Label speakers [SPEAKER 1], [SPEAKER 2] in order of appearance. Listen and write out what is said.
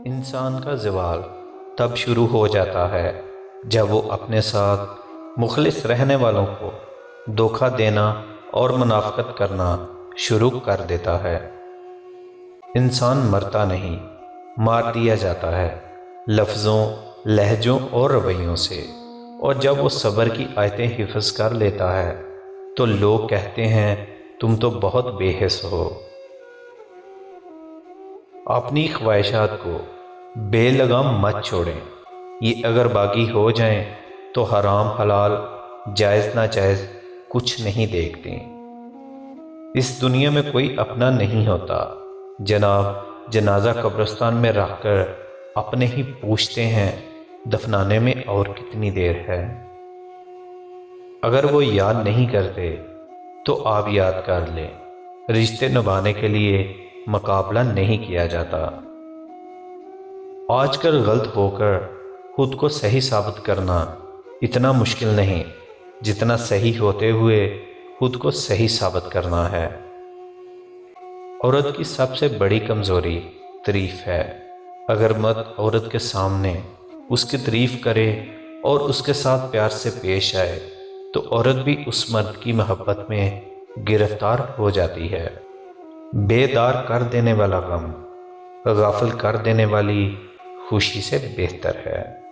[SPEAKER 1] انسان کا زوال تب شروع ہو جاتا ہے جب وہ اپنے ساتھ مخلص رہنے والوں کو دھوکہ دینا اور منافقت کرنا شروع کر دیتا ہے۔ انسان مرتا نہیں، مار دیا جاتا ہے لفظوں، لہجوں اور رویوں سے، اور جب وہ صبر کی آیتیں حفظ کر لیتا ہے تو لوگ کہتے ہیں تم تو بہت بے حس ہو۔ اپنی خواہشات کو بے لگام مت چھوڑیں، یہ اگر باغی ہو جائیں تو حرام حلال جائز ناجائز کچھ نہیں دیکھتے۔ اس دنیا میں کوئی اپنا نہیں ہوتا جناب، جنازہ قبرستان میں رکھ کر اپنے ہی پوچھتے ہیں دفنانے میں اور کتنی دیر ہے۔ اگر وہ یاد نہیں کرتے تو آپ یاد کر لیں، رشتے نبھانے کے لیے مقابلہ نہیں کیا جاتا۔ آج کل غلط ہو کر خود کو صحیح ثابت کرنا اتنا مشکل نہیں جتنا صحیح ہوتے ہوئے خود کو صحیح ثابت کرنا ہے۔ عورت کی سب سے بڑی کمزوری تعریف ہے۔ اگر مرد عورت کے سامنے اس کی تعریف کرے اور اس کے ساتھ پیار سے پیش آئے تو عورت بھی اس مرد کی محبت میں گرفتار ہو جاتی ہے۔ بیدار کر دینے والا غم غافل کر دینے والی خوشی سے بہتر ہے۔